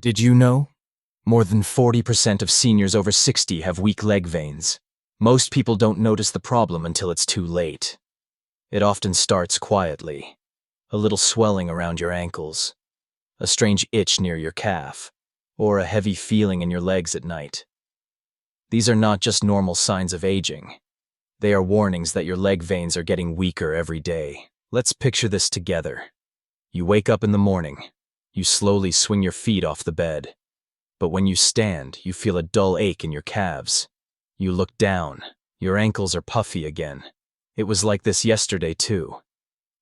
Did you know? More than 40% of seniors over 60 have weak leg veins. Most people don't notice the problem until it's too late. It often starts quietly. A little swelling around your ankles, a strange itch near your calf, or a heavy feeling in your legs at night. These are not just normal signs of aging. They are warnings that your leg veins are getting weaker every day. Let's picture this together. You wake up in the morning. You slowly swing your feet off the bed. But when you stand, you feel a dull ache in your calves. You look down. Your ankles are puffy again. It was like this yesterday too.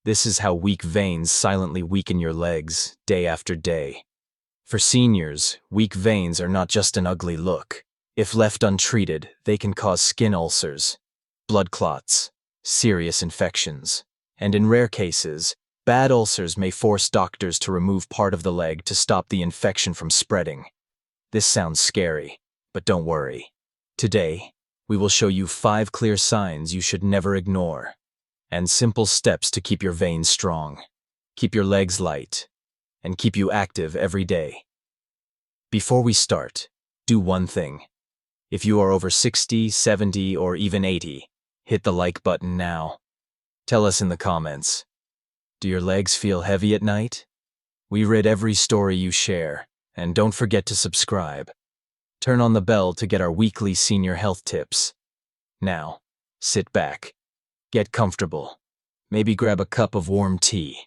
This is how weak veins silently weaken your legs, day after day. For seniors, weak veins are not just an ugly look. If left untreated, they can cause skin ulcers, blood clots, serious infections, and in rare cases, bad ulcers may force doctors to remove part of the leg to stop the infection from spreading. This sounds scary, but don't worry. Today, we will show you 5 clear signs you should never ignore, and simple steps to keep your veins strong, keep your legs light, and keep you active every day. Before we start, do one thing. If you are over 60, 70, or even 80, hit the like button now. Tell us in the comments. Do your legs feel heavy at night? We read every story you share, and don't forget to subscribe. Turn on the bell to get our weekly senior health tips. Now, sit back, get comfortable, maybe grab a cup of warm tea.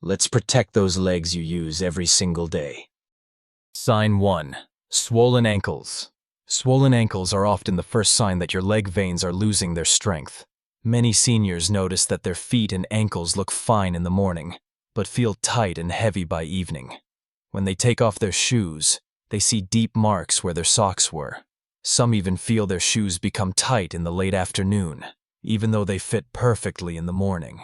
Let's protect those legs you use every single day. Sign 1. Swollen ankles. Swollen ankles are often the first sign that your leg veins are losing their strength. Many seniors notice that their feet and ankles look fine in the morning, but feel tight and heavy by evening. When they take off their shoes, they see deep marks where their socks were. Some even feel their shoes become tight in the late afternoon, even though they fit perfectly in the morning.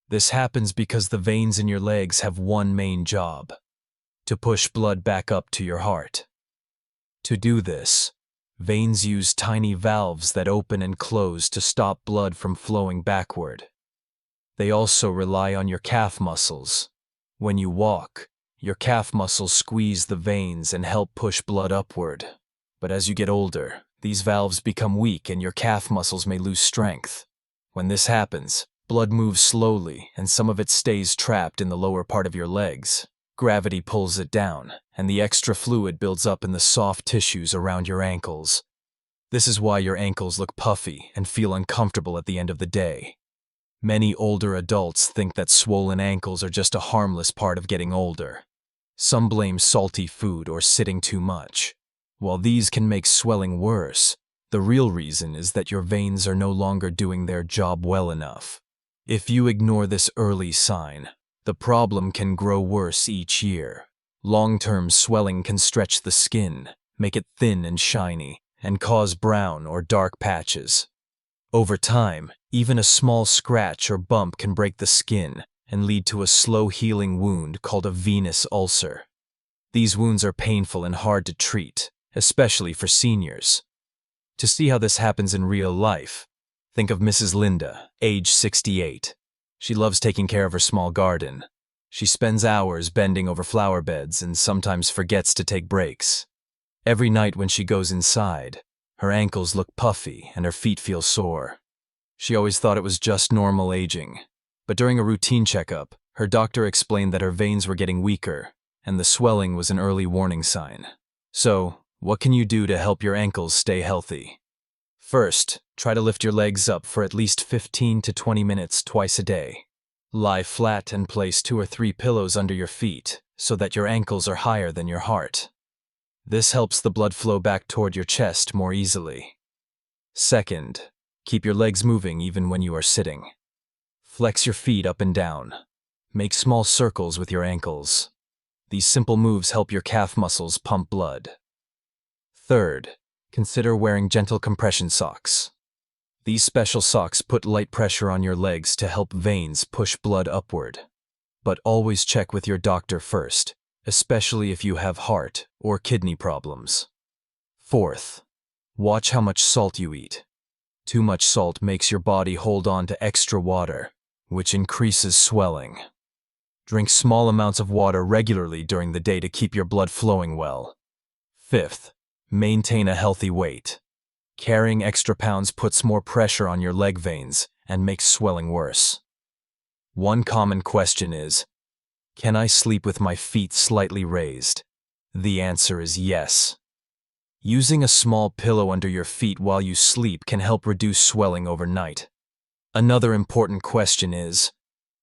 This happens because the veins in your legs have one main job: to push blood back up to your heart. To do this, veins use tiny valves that open and close to stop blood from flowing backward. They also rely on your calf muscles. When you walk, your calf muscles squeeze the veins and help push blood upward. But as you get older, these valves become weak and your calf muscles may lose strength. When this happens, blood moves slowly and some of it stays trapped in the lower part of your legs. Gravity pulls it down, and the extra fluid builds up in the soft tissues around your ankles. This is why your ankles look puffy and feel uncomfortable at the end of the day. Many older adults think that swollen ankles are just a harmless part of getting older. Some blame salty food or sitting too much. While these can make swelling worse, the real reason is that your veins are no longer doing their job well enough. If you ignore this early sign, the problem can grow worse each year. Long-term swelling can stretch the skin, make it thin and shiny, and cause brown or dark patches. Over time, even a small scratch or bump can break the skin and lead to a slow-healing wound called a venous ulcer. These wounds are painful and hard to treat, especially for seniors. To see how this happens in real life, think of Mrs. Linda, age 68. She loves taking care of her small garden. She spends hours bending over flower beds and sometimes forgets to take breaks. Every night when she goes inside, her ankles look puffy and her feet feel sore. She always thought it was just normal aging, but during a routine checkup, her doctor explained that her veins were getting weaker, and the swelling was an early warning sign. So, what can you do to help your ankles stay healthy? First, try to lift your legs up for at least 15 to 20 minutes twice a day. Lie flat and place 2 or 3 pillows under your feet so that your ankles are higher than your heart. This helps the blood flow back toward your chest more easily. Second, keep your legs moving even when you are sitting. Flex your feet up and down. Make small circles with your ankles. These simple moves help your calf muscles pump blood. Third, consider wearing gentle compression socks. These special socks put light pressure on your legs to help veins push blood upward. But always check with your doctor first, especially if you have heart or kidney problems. Fourth, watch how much salt you eat. Too much salt makes your body hold on to extra water, which increases swelling. Drink small amounts of water regularly during the day to keep your blood flowing well. 5th, maintain a healthy weight. Carrying extra pounds puts more pressure on your leg veins and makes swelling worse. One common question is, can I sleep with my feet slightly raised? The answer is yes. Using a small pillow under your feet while you sleep can help reduce swelling overnight. Another important question is,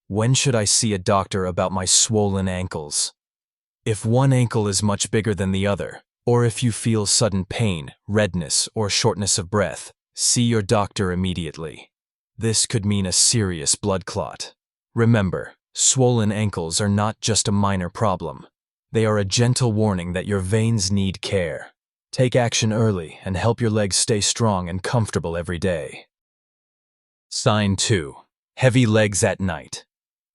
when should I see a doctor about my swollen ankles? If one ankle is much bigger than the other, or if you feel sudden pain, redness, or shortness of breath, see your doctor immediately. This could mean a serious blood clot. Remember, swollen ankles are not just a minor problem. They are a gentle warning that your veins need care. Take action early and help your legs stay strong and comfortable every day. Sign 2. Heavy legs at night.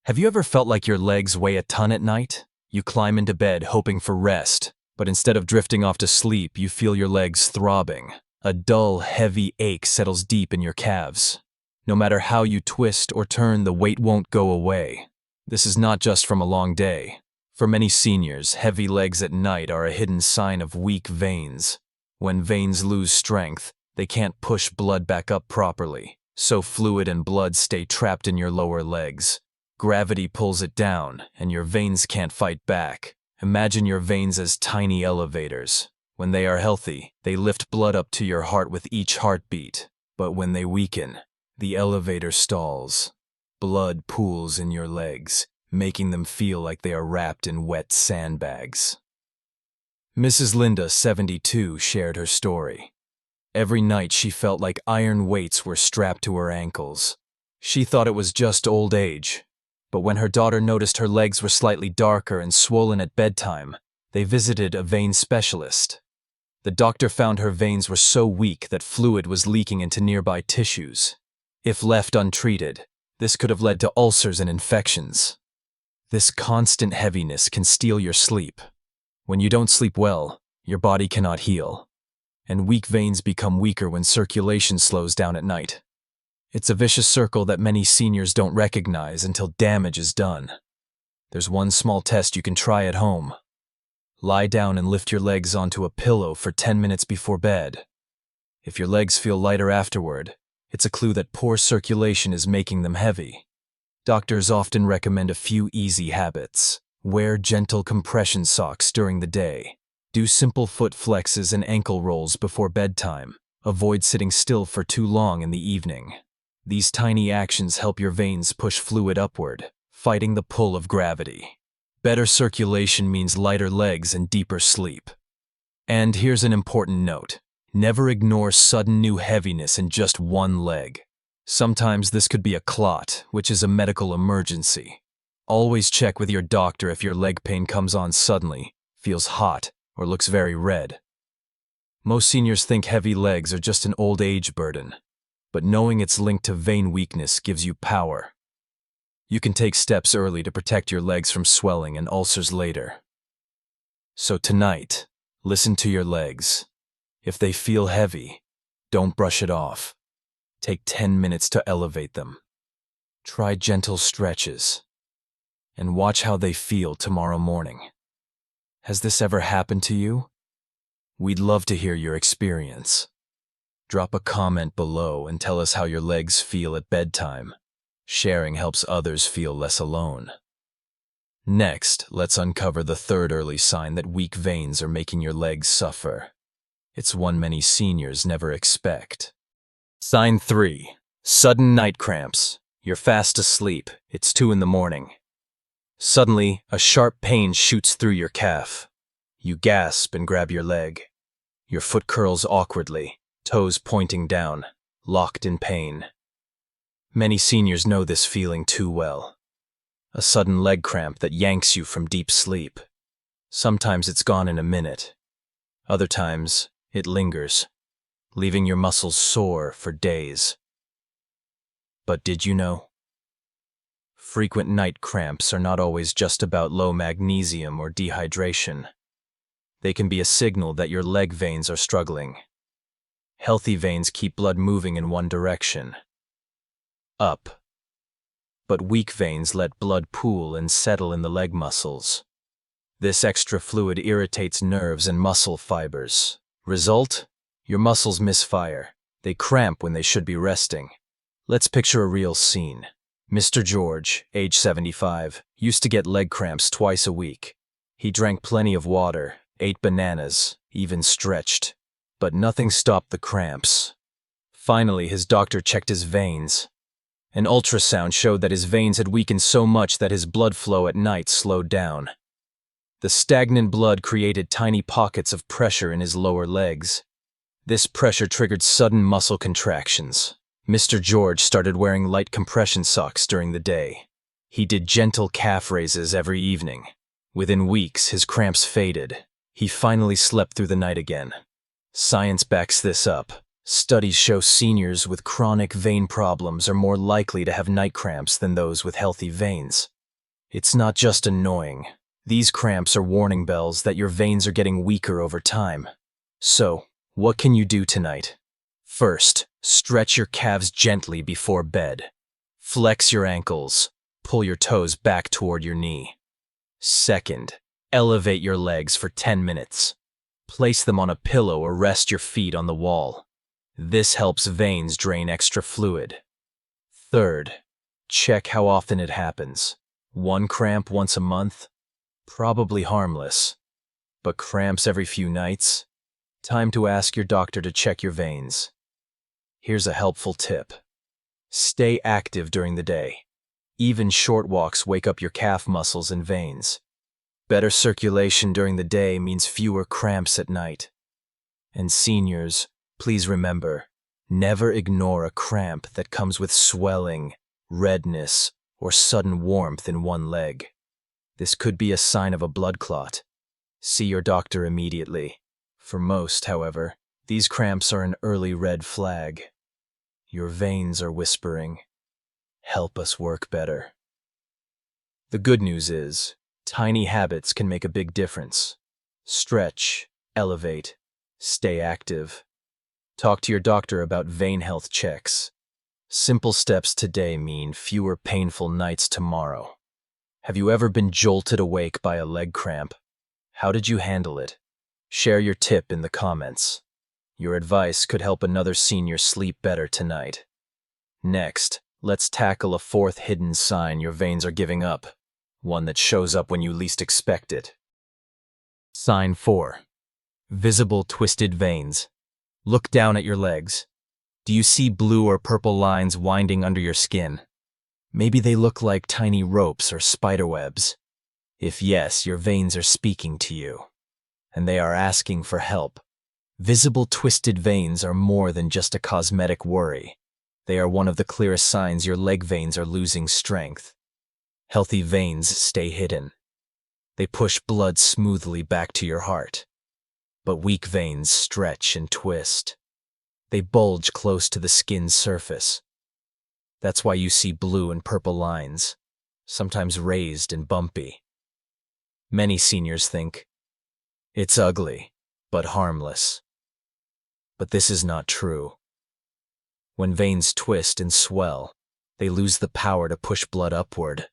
Have you ever felt like your legs weigh a ton at night? You climb into bed hoping for rest, but instead of drifting off to sleep, you feel your legs throbbing. A dull, heavy ache settles deep in your calves. No matter how you twist or turn, the weight won't go away. This is not just from a long day. For many seniors, heavy legs at night are a hidden sign of weak veins. When veins lose strength, they can't push blood back up properly, so fluid and blood stay trapped in your lower legs. Gravity pulls it down, and your veins can't fight back. Imagine your veins as tiny elevators. When they are healthy, they lift blood up to your heart with each heartbeat. But when they weaken, the elevator stalls. Blood pools in your legs, making them feel like they are wrapped in wet sandbags. Mrs. Linda, 72, shared her story. Every night she felt like iron weights were strapped to her ankles. She thought it was just old age, but when her daughter noticed her legs were slightly darker and swollen at bedtime, they visited a vein specialist. The doctor found her veins were so weak that fluid was leaking into nearby tissues. If left untreated, this could have led to ulcers and infections. This constant heaviness can steal your sleep. When you don't sleep well, your body cannot heal, and weak veins become weaker when circulation slows down at night. It's a vicious circle that many seniors don't recognize until damage is done. There's one small test you can try at home. Lie down and lift your legs onto a pillow for 10 minutes before bed. If your legs feel lighter afterward, it's a clue that poor circulation is making them heavy. Doctors often recommend a few easy habits. Wear gentle compression socks during the day. Do simple foot flexes and ankle rolls before bedtime. Avoid sitting still for too long in the evening. These tiny actions help your veins push fluid upward, fighting the pull of gravity. Better circulation means lighter legs and deeper sleep. And here's an important note. Never ignore sudden new heaviness in just one leg. Sometimes this could be a clot, which is a medical emergency. Always check with your doctor if your leg pain comes on suddenly, feels hot, or looks very red. Most seniors think heavy legs are just an old age burden, but knowing it's linked to vein weakness gives you power. You can take steps early to protect your legs from swelling and ulcers later. So tonight, listen to your legs. If they feel heavy, don't brush it off. Take 10 minutes to elevate them. Try gentle stretches, and watch how they feel tomorrow morning. Has this ever happened to you? We'd love to hear your experience. Drop a comment below and tell us how your legs feel at bedtime. Sharing helps others feel less alone. Next, let's uncover the third early sign that weak veins are making your legs suffer. It's one many seniors never expect. Sign 3. Sudden night cramps. You're fast asleep. It's 2 in the morning. Suddenly, a sharp pain shoots through your calf. You gasp and grab your leg. Your foot curls awkwardly, toes pointing down, locked in pain. Many seniors know this feeling too well. A sudden leg cramp that yanks you from deep sleep. Sometimes it's gone in a minute. Other times, it lingers, leaving your muscles sore for days. But did you know? Frequent night cramps are not always just about low magnesium or dehydration. They can be a signal that your leg veins are struggling. Healthy veins keep blood moving in one direction, up. but weak veins let blood pool and settle in the leg muscles. This extra fluid irritates nerves and muscle fibers. Result? Your muscles misfire. They cramp when they should be resting. Let's picture a real scene. Mr. George, age 75, used to get leg cramps twice a week. He drank plenty of water, ate bananas, even stretched. But nothing stopped the cramps. Finally, his doctor checked his veins. An ultrasound showed that his veins had weakened so much that his blood flow at night slowed down. The stagnant blood created tiny pockets of pressure in his lower legs. This pressure triggered sudden muscle contractions. Mr. George started wearing light compression socks during the day. He did gentle calf raises every evening. Within weeks, his cramps faded. He finally slept through the night again. Science backs this up. Studies show seniors with chronic vein problems are more likely to have night cramps than those with healthy veins. It's not just annoying. These cramps are warning bells that your veins are getting weaker over time. So, what can you do tonight? First, stretch your calves gently before bed. Flex your ankles. Pull your toes back toward your knee. Second, elevate your legs for 10 minutes. Place them on a pillow or rest your feet on the wall. This helps veins drain extra fluid. Third, check how often it happens. One cramp once a month? Probably harmless. But cramps every few nights? Time to ask your doctor to check your veins. Here's a helpful tip. Stay active during the day. Even short walks wake up your calf muscles and veins. Better circulation during the day means fewer cramps at night. And seniors, please remember, never ignore a cramp that comes with swelling, redness, or sudden warmth in one leg. This could be a sign of a blood clot. See your doctor immediately. For most, however, these cramps are an early red flag. Your veins are whispering, "Help us work better." The good news is, tiny habits can make a big difference. Stretch, elevate, stay active. Talk to your doctor about vein health checks. Simple steps today mean fewer painful nights tomorrow. Have you ever been jolted awake by a leg cramp? How did you handle it? Share your tip in the comments. Your advice could help another senior sleep better tonight. Next, let's tackle a fourth hidden sign your veins are giving up, one that shows up when you least expect it. Sign 4. Visible twisted veins. Look down at your legs. Do you see blue or purple lines winding under your skin? Maybe they look like tiny ropes or spider webs. If yes, your veins are speaking to you, and they are asking for help. Visible twisted veins are more than just a cosmetic worry. They are one of the clearest signs your leg veins are losing strength. Healthy veins stay hidden. They push blood smoothly back to your heart. But weak veins stretch and twist. They bulge close to the skin's surface. That's why you see blue and purple lines, sometimes raised and bumpy. Many seniors think, it's ugly, but harmless. But this is not true. When veins twist and swell, they lose the power to push blood upward.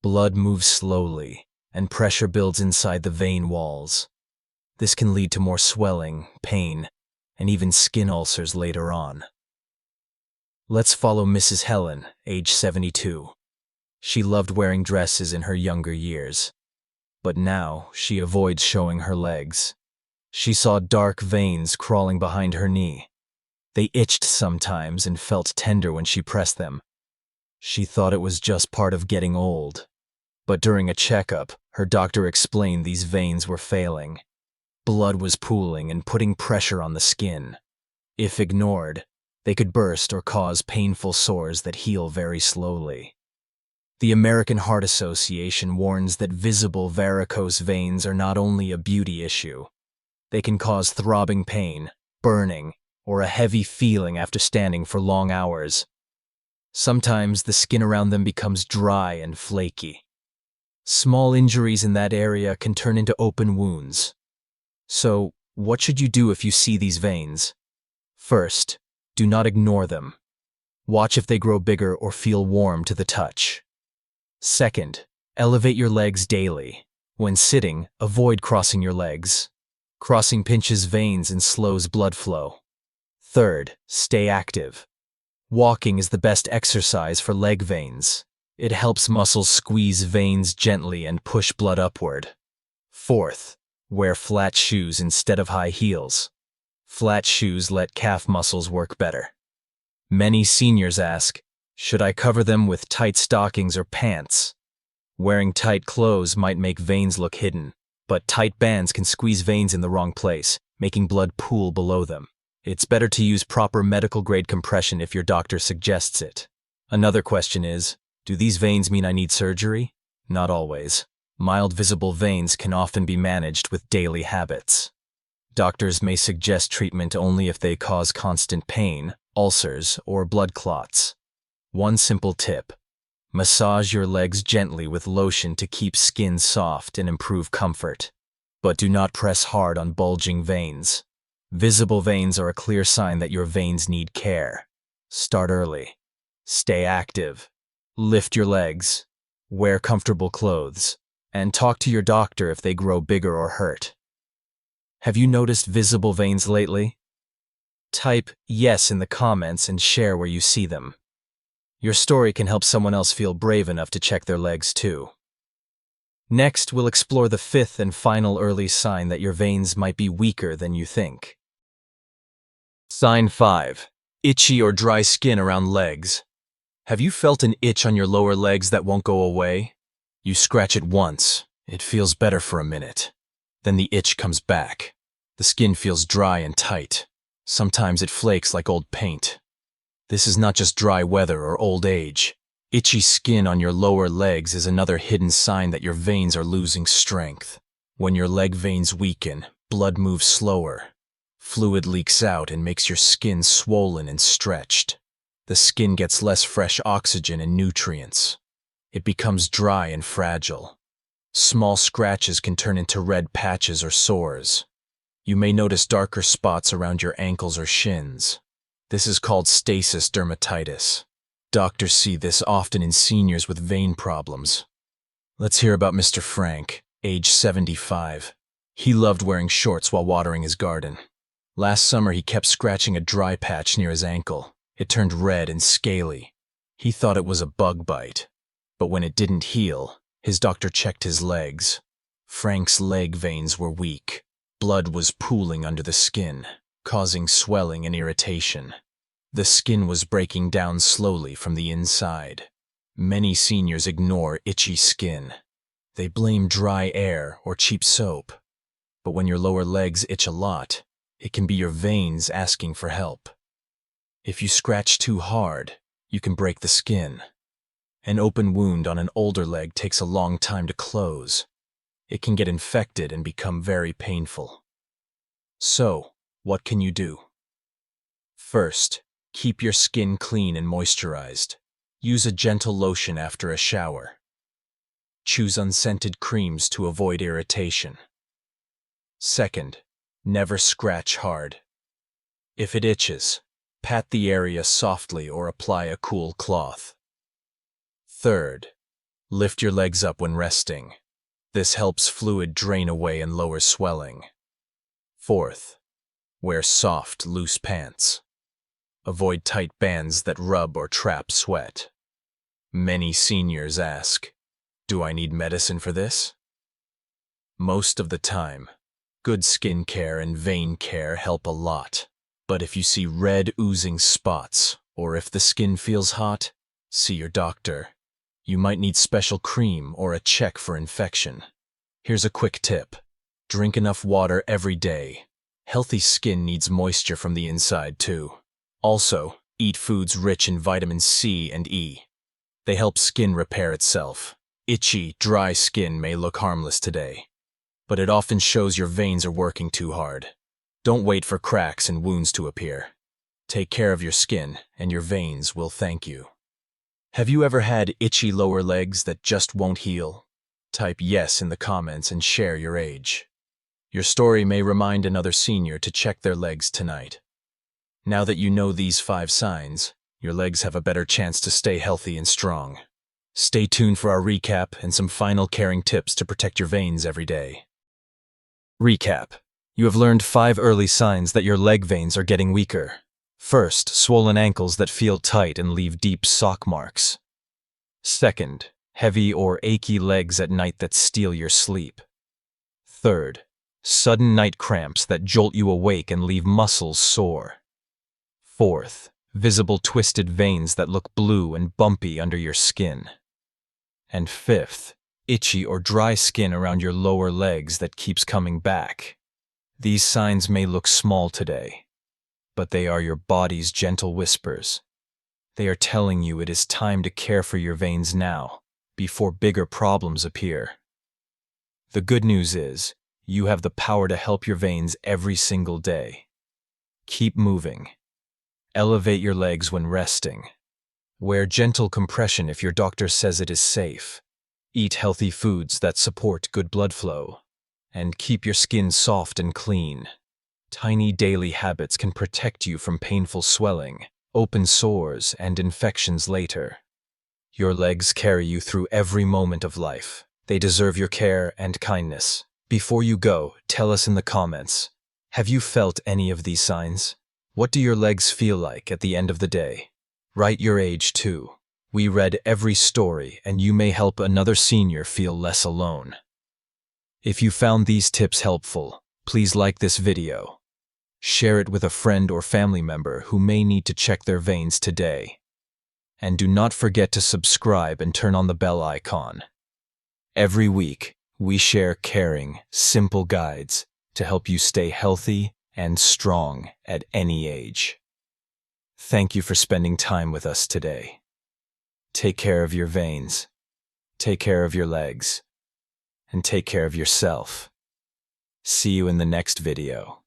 Blood moves slowly, and pressure builds inside the vein walls. This can lead to more swelling, pain, and even skin ulcers later on. Let's follow Mrs. Helen, age 72. She loved wearing dresses in her younger years, but now she avoids showing her legs. She saw dark veins crawling behind her knee. They itched sometimes and felt tender when she pressed them. She thought it was just part of getting old. But during a checkup, her doctor explained these veins were failing. Blood was pooling and putting pressure on the skin. If ignored, they could burst or cause painful sores that heal very slowly. The American Heart Association warns that visible varicose veins are not only a beauty issue. They can cause throbbing pain, burning, or a heavy feeling after standing for long hours. Sometimes the skin around them becomes dry and flaky. Small injuries in that area can turn into open wounds. So, what should you do if you see these veins? First, do not ignore them. Watch if they grow bigger or feel warm to the touch. Second, elevate your legs daily. When sitting, avoid crossing your legs. Crossing pinches veins and slows blood flow. Third, stay active. Walking is the best exercise for leg veins. It helps muscles squeeze veins gently and push blood upward. Fourth, wear flat shoes instead of high heels. Flat shoes let calf muscles work better. Many seniors ask, should I cover them with tight stockings or pants? Wearing tight clothes might make veins look hidden, but tight bands can squeeze veins in the wrong place, making blood pool below them. It's better to use proper medical-grade compression if your doctor suggests it. Another question is, do these veins mean I need surgery? Not always. Mild visible veins can often be managed with daily habits. Doctors may suggest treatment only if they cause constant pain, ulcers, or blood clots. One simple tip: massage your legs gently with lotion to keep skin soft and improve comfort. But do not press hard on bulging veins. Visible veins are a clear sign that your veins need care. Start early. Stay active. Lift your legs. Wear comfortable clothes. And talk to your doctor if they grow bigger or hurt. Have you noticed visible veins lately? Type yes in the comments and share where you see them. Your story can help someone else feel brave enough to check their legs too. Next, we'll explore the fifth and final early sign that your veins might be weaker than you think. Sign 5. Itchy or dry skin around legs. Have you felt an itch on your lower legs that won't go away? You scratch it once, it feels better for a minute. Then the itch comes back. The skin feels dry and tight. Sometimes it flakes like old paint. This is not just dry weather or old age. Itchy skin on your lower legs is another hidden sign that your veins are losing strength. When your leg veins weaken, blood moves slower. Fluid leaks out and makes your skin swollen and stretched. The skin gets less fresh oxygen and nutrients. It becomes dry and fragile. Small scratches can turn into red patches or sores. You may notice darker spots around your ankles or shins. This is called stasis dermatitis. Doctors see this often in seniors with vein problems. Let's hear about Mr. Frank, age 75. He loved wearing shorts while watering his garden. Last summer he kept scratching a dry patch near his ankle. It turned red and scaly. He thought it was a bug bite. But when it didn't heal, his doctor checked his legs. Frank's leg veins were weak. Blood was pooling under the skin, causing swelling and irritation. The skin was breaking down slowly from the inside. Many seniors ignore itchy skin. They blame dry air or cheap soap. But when your lower legs itch a lot, it can be your veins asking for help. If you scratch too hard, you can break the skin. An open wound on an older leg takes a long time to close. It can get infected and become very painful. So, what can you do? First, keep your skin clean and moisturized. Use a gentle lotion after a shower. Choose unscented creams to avoid irritation. Second, never scratch hard. If it itches, pat the area softly or apply a cool cloth. Third, lift your legs up when resting. This helps fluid drain away and lower swelling. Fourth, wear soft, loose pants. Avoid tight bands that rub or trap sweat. Many seniors ask, do I need medicine for this? Most of the time, good skin care and vein care help a lot. But if you see red oozing spots, or if the skin feels hot, see your doctor. You might need special cream or a check for infection. Here's a quick tip. Drink enough water every day. Healthy skin needs moisture from the inside too. Also, eat foods rich in vitamin C and E. They help skin repair itself. Itchy, dry skin may look harmless today, but it often shows your veins are working too hard. Don't wait for cracks and wounds to appear. Take care of your skin, and your veins will thank you. Have you ever had itchy lower legs that just won't heal? Type yes in the comments and share your age. Your story may remind another senior to check their legs tonight. Now that you know these 5 signs, your legs have a better chance to stay healthy and strong. Stay tuned for our recap and some final caring tips to protect your veins every day. Recap. You have learned 5 early signs that your leg veins are getting weaker. First, swollen ankles that feel tight and leave deep sock marks. Second, heavy or achy legs at night that steal your sleep. Third, sudden night cramps that jolt you awake and leave muscles sore. Fourth, visible twisted veins that look blue and bumpy under your skin. And fifth, itchy or dry skin around your lower legs that keeps coming back. These signs may look small today, but they are your body's gentle whispers. They are telling you it is time to care for your veins now, before bigger problems appear. The good news is, you have the power to help your veins every single day. Keep moving. Elevate your legs when resting. Wear gentle compression if your doctor says it is safe. Eat healthy foods that support good blood flow. And keep your skin soft and clean. Tiny daily habits can protect you from painful swelling, open sores, and infections later. Your legs carry you through every moment of life. They deserve your care and kindness. Before you go, tell us in the comments, have you felt any of these signs? What do your legs feel like at the end of the day? Write your age too. We read every story, and you may help another senior feel less alone. If you found these tips helpful, please like this video. Share it with a friend or family member who may need to check their veins today. And do not forget to subscribe and turn on the bell icon. Every week, we share caring, simple guides to help you stay healthy and strong at any age. Thank you for spending time with us today. Take care of your veins, take care of your legs, and take care of yourself. See you in the next video.